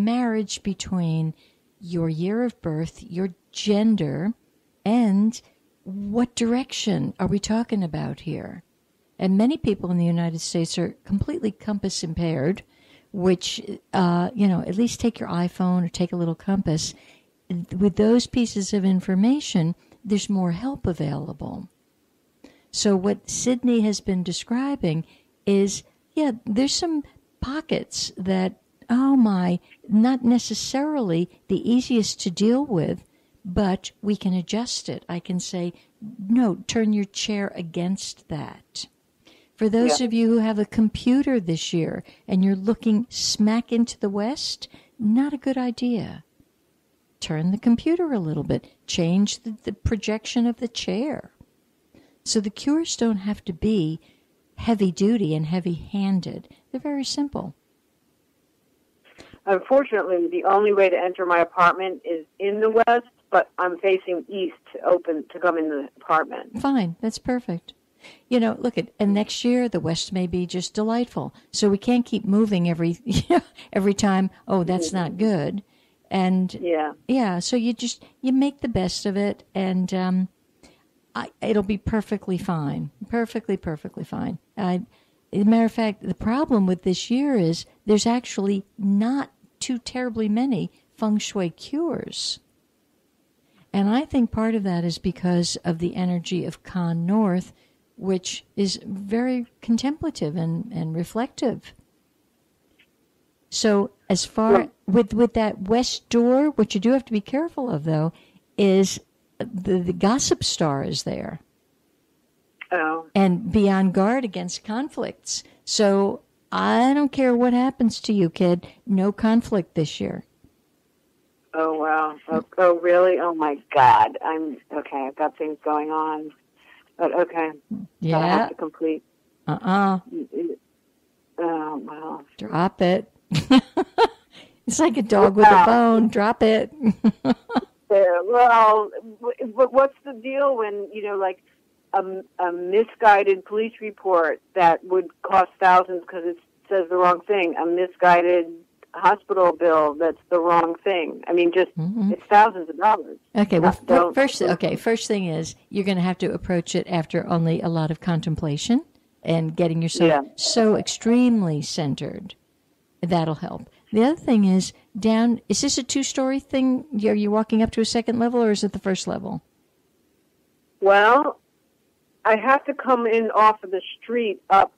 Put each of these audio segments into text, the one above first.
marriage between your year of birth, your gender, and what direction are we talking about here? And many people in the United States are completely compass impaired, which, at least take your iPhone or take a little compass. With those pieces of information, there's more help available. So what Sydney has been describing is, there's some pockets that, not necessarily the easiest to deal with, but we can adjust it. I can say, no, turn your chair against that. For those of you who have a computer this year and you're looking smack into the west, not a good idea. Turn the computer a little bit. Change the projection of the chair. So the cures don't have to be heavy-duty and heavy-handed. They're very simple. Unfortunately, the only way to enter my apartment is in the west, but I'm facing east to come in the apartment. Fine. That's perfect. And next year the west may be just delightful. So we can't keep moving every time. Oh, that's not good. And so you make the best of it, and it'll be perfectly fine. Perfectly fine. As a matter of fact, the problem with this year is there's actually not too terribly many Feng Shui cures. And I think part of that is because of the energy of Con North, which is very contemplative and reflective. So as far with that west door, what you do have to be careful of, though, is the gossip star is there. Oh. And be on guard against conflicts. So I don't care what happens to you, kid. No conflict this year. Oh, wow. Oh, really? Oh, my God. I've got things going on. But, okay. Yeah. I have to complete. Oh, wow. Drop it. It's like a dog with a bone. Drop it. Well, what's the deal when, a misguided police report that would cost thousands because it says the wrong thing, a misguided hospital bill that's the wrong thing. I mean, it's thousands of dollars. Okay, well, first thing is you're going to have to approach it after only a lot of contemplation and getting yourself so extremely centered. That'll help. The other thing is is this a 2-story thing? Are you walking up to a second level, or is it the first level? Well, I have to come in off of the street up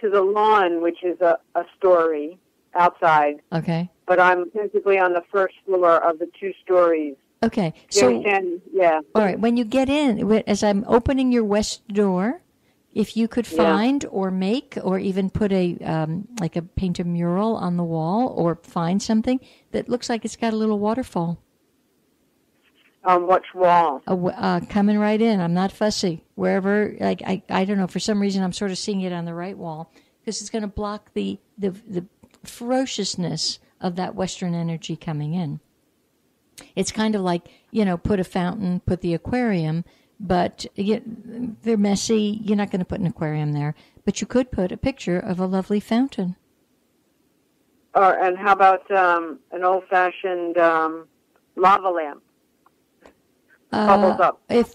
to the lawn, which is a story outside. Okay. But I'm physically on the first floor of the 2 stories. Okay. You understand? Yeah. All right. When you get in, as I'm opening your west door, if you could find or make or even put paint a mural on the wall or find something that looks like it's got a little waterfall. On which wall? Coming right in. I'm not fussy. Wherever, I don't know, for some reason I'm sort of seeing it on the right wall because it's going to block the ferociousness of that Western energy coming in. It's kind of like, put a fountain, put the aquarium, but they're messy. You're not going to put an aquarium there, but you could put a picture of a lovely fountain. And how about an old-fashioned lava lamp? Bubbles up. If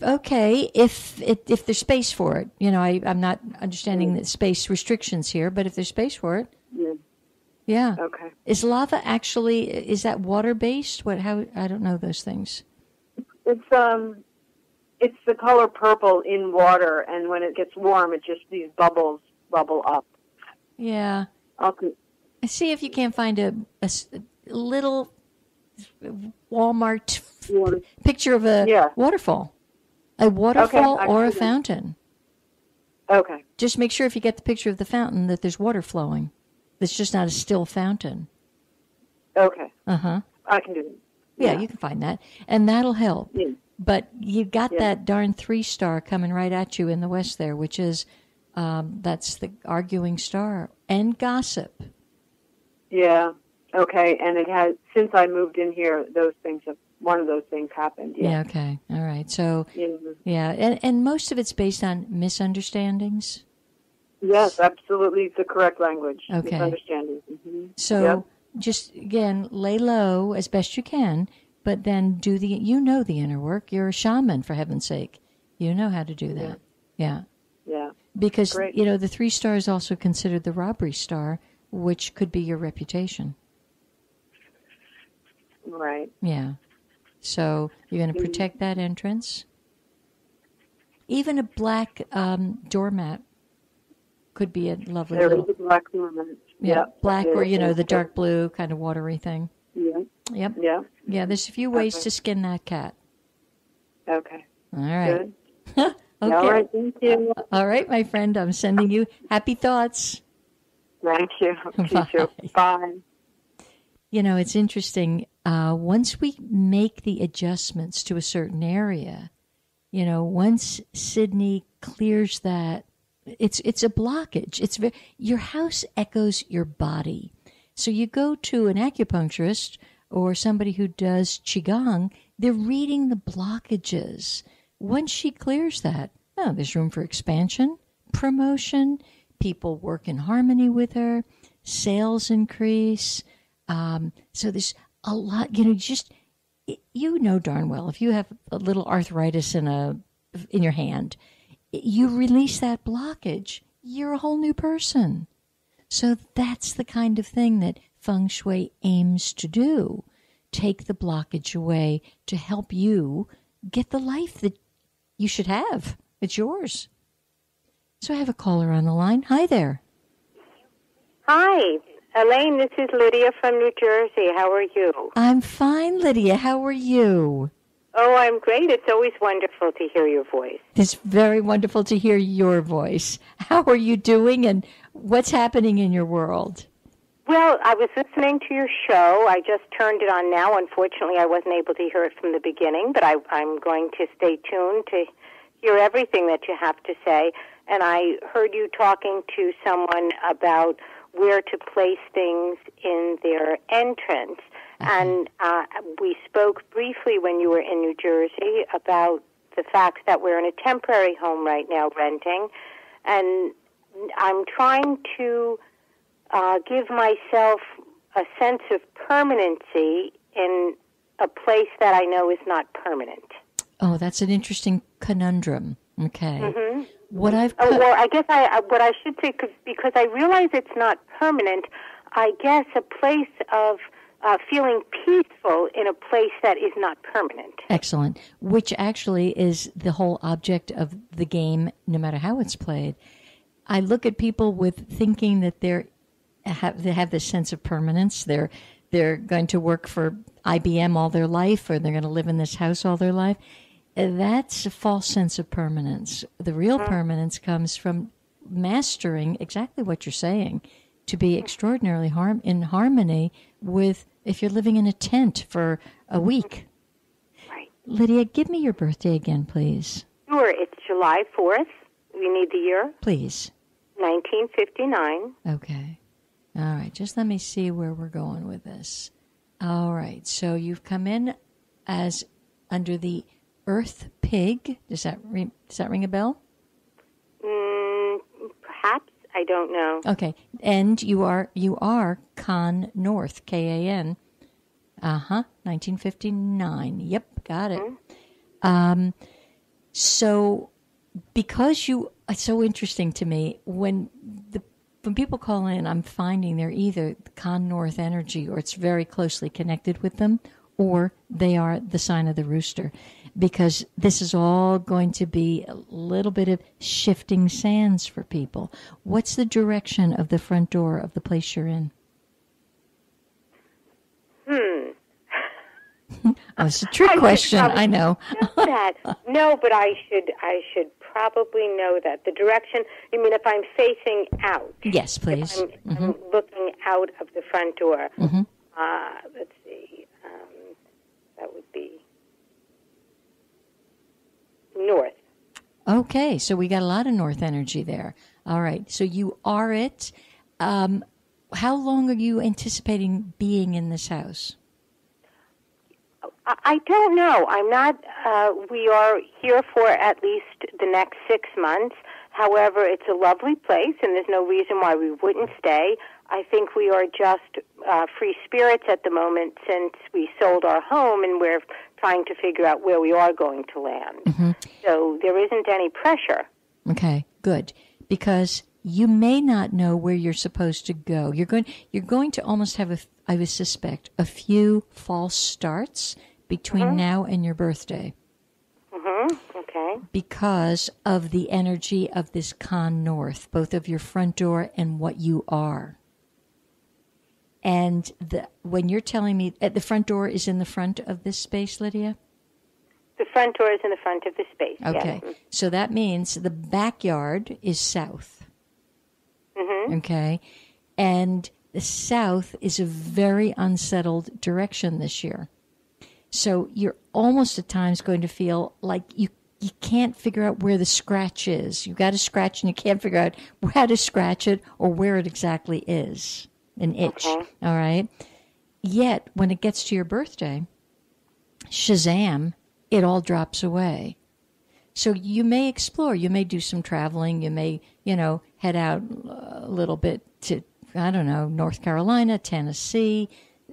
there's space for it, I'm not understanding the space restrictions here, but if there's space for it, yeah. Okay. Is lava is that water based? I don't know those things. It's the color purple in water, and when it gets warm, these bubbles bubble up. Yeah. Okay. See if you can't find a little Walmart picture of a waterfall. A waterfall or a fountain. Okay. Just make sure if you get the picture of the fountain that there's water flowing. It's just not a still fountain. Okay. Uh-huh. I can do it. Yeah, you can find that. And that'll help. Yeah. But you got that darn 3-star coming right at you in the west there, which is, that's the arguing star and gossip. Yeah. Okay. And it has, since I moved in here, one of those things happened. Yeah. Okay. All right. So, and most of it's based on misunderstandings. Yes, absolutely. It's the correct language. Okay. Misunderstandings. Mm-hmm. So just, again, lay low as best you can, but then do the inner work. You're a shaman, for heaven's sake. You know how to do that. Yeah. Yeah. Because, Great. The 3 star is also considered the robbery star, which could be your reputation. Right. Yeah. So you're going to protect that entrance. Even a black doormat could be a lovely There little... is a black doormat. Yeah, black or, There the dark blue kind of watery thing. Yeah. Yep. Yeah. Yeah, there's a few ways to skin that cat. Okay. All right. Good. Okay. All right. Thank you. All right, my friend. I'm sending you happy thoughts. Thank you. Bye. You too. Bye. It's interesting. Once we make the adjustments to a certain area, once Sydney clears that, it's a blockage. Your house echoes your body. So you go to an acupuncturist or somebody who does Qigong, they're reading the blockages. Once she clears that, there's room for expansion, promotion, people work in harmony with her, sales increase. So there's a lot, darn well, if you have a little arthritis in your hand, you release that blockage, you're a whole new person. So that's the kind of thing that Feng Shui aims to do. Take the blockage away to help you get the life that you should have. It's yours. So I have a caller on the line. Hi there. Hi, Elaine, this is Lydia from New Jersey. How are you? I'm fine, Lydia. How are you? Oh, I'm great. It's always wonderful to hear your voice. It's very wonderful to hear your voice. How are you doing and what's happening in your world? Well, I was listening to your show. I just turned it on now. Unfortunately, I wasn't able to hear it from the beginning, but I'm going to stay tuned to hear everything that you have to say. And I heard you talking to someone about where to place things in their entrance. And we spoke briefly when you were in New Jersey about the fact that we're in a temporary home right now renting. And I'm trying to give myself a sense of permanency in a place that I know is not permanent. Oh, that's an interesting conundrum. Okay. Mm-hmm. What I've well, I guess what I should say, because I realize it's not permanent, I guess a place of feeling peaceful in a place that is not permanent. Excellent. Which actually is the whole object of the game, no matter how it's played. I look at people with thinking that they have this sense of permanence. They're going to work for IBM all their life, or they're going to live in this house all their life. That's a false sense of permanence. The real permanence comes from mastering exactly what you're saying, to be extraordinarily in harmony with if you're living in a tent for a week. Right. Lydia, give me your birthday again, please. Sure. It's July 4th. You need the year? Please. 1959. Okay. All right. Just let me see where we're going with this. All right. So you've come in as under the Earth Pig. Does that ring a bell? Perhaps. I don't know. Okay. And you are Kan North, Kan. 1959. Yep, got it. Mm-hmm. So because it's so interesting to me when people call in, I'm finding they're either Kan North energy or it's very closely connected with them, or they are the sign of the rooster, because this is all going to be a little bit of shifting sands for people. What's the direction of the front door of the place you're in? Oh, it's a trick question. I know. That. No, but I should probably know that. The direction, you mean if I'm facing out? Yes, please. I'm looking out of the front door. Mm-hmm. Let's see. That would be north. Okay, so we got a lot of north energy there. All right, so you are it. How long are you anticipating being in this house? I don't know. I'm not. We are here for at least the next 6 months. However, it's a lovely place, and there's no reason why we wouldn't stay. I think we are just free spirits at the moment since we sold our home and we're trying to figure out where we are going to land. Mm-hmm. So there isn't any pressure. Okay, good. Because you may not know where you're supposed to go. You're going to almost have, I would suspect, a few false starts between now and your birthday. Okay. Because of the energy of this con north, both of your front door and what you are. And when you're telling me the front door is in the front of this space, Lydia? The front door is in the front of the space, okay. Yes. So that means the backyard is south. Mm-hmm. Okay. And the south is a very unsettled direction this year. So you're almost at times going to feel like you can't figure out where the scratch is. You've got to scratch and you can't figure out how to scratch it or where it exactly is. An itch. Okay. All right. Yet, when it gets to your birthday, shazam, it all drops away. So you may explore. You may do some traveling. You may, head out a little bit to, I don't know, North Carolina, Tennessee,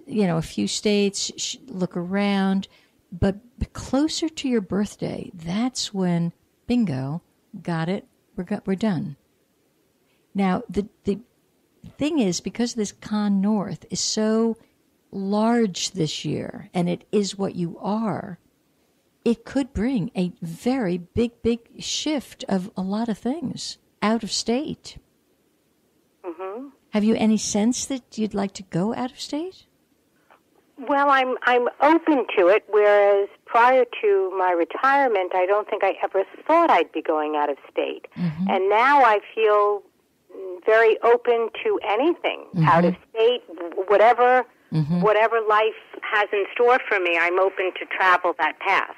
a few states, look around. But closer to your birthday, that's when, bingo, got it, we're done. Now, the thing is, because this con north is so large this year, and it is what you are, it could bring a very big shift of a lot of things out of state. Mm-hmm. Have you any sense that you'd like to go out of state? Well, I'm open to it, whereas prior to my retirement, I don't think I ever thought I'd be going out of state. Mm-hmm. And now I feel very open to anything out of state, whatever life has in store for me. I'm open to travel that path.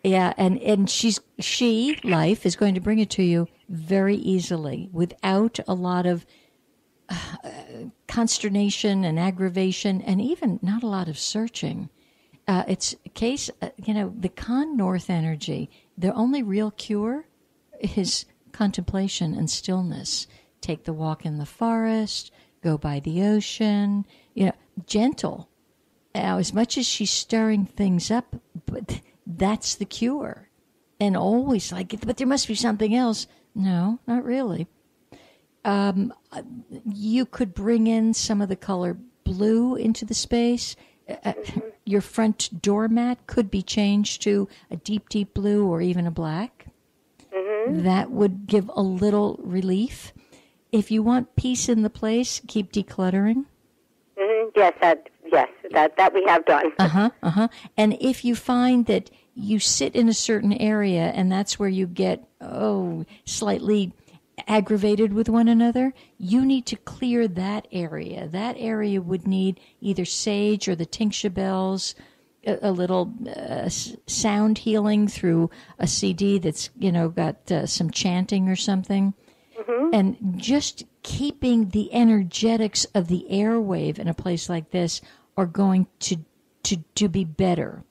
Yeah, and she life is going to bring it to you very easily without a lot of consternation and aggravation, and even not a lot of searching. It's a case, the con north energy. The only real cure is contemplation and stillness. Take the walk in the forest, go by the ocean, gentle. Now, as much as she's stirring things up, but that's the cure. And always but there must be something else. No, not really. You could bring in some of the color blue into the space. Your front doormat could be changed to a deep, deep blue or even a black. That would give a little relief. If you want peace in the place, keep decluttering. Yes, that we have done. And if you find that you sit in a certain area and that's where you get slightly aggravated with one another, you need to clear that area. That area would need either sage or the tincture bells, a little sound healing through a CD that's, got some chanting or something. And just keeping the energetics of the airwave in a place like this are going to be better.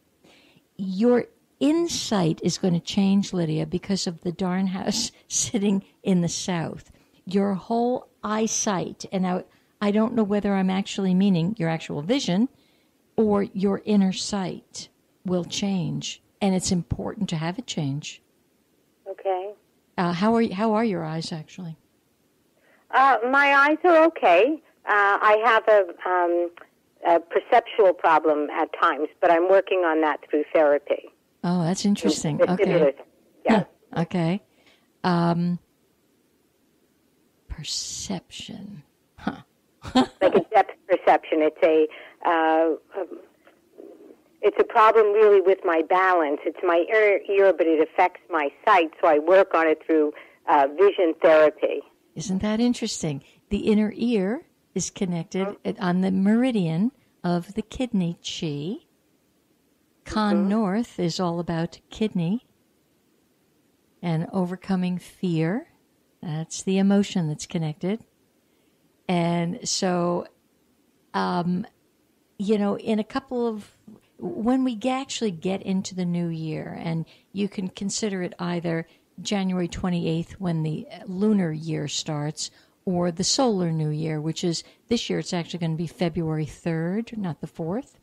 Your insight is going to change, Lydia, because of the darn house sitting in the south. Your whole eyesight, and I don't know whether I'm actually meaning your actual vision or your inner sight will change, and it's important to have it change. Okay. How are your eyes actually? My eyes are okay. I have a perceptual problem at times, but I'm working on that through therapy. Oh, that's interesting. Okay. Yeah. Okay. Perception. Huh. Like a depth perception. It's a problem really with my balance. It's my inner ear, but it affects my sight, so I work on it through vision therapy. Isn't that interesting? The inner ear is connected on the meridian of the kidney chi. Con North is all about kidney and overcoming fear. That's the emotion that's connected. And so, in a couple of, when we actually get into the new year, and you can consider it either January 28th when the lunar year starts, or the solar new year, which is this year it's actually going to be February 3rd, not the 4th.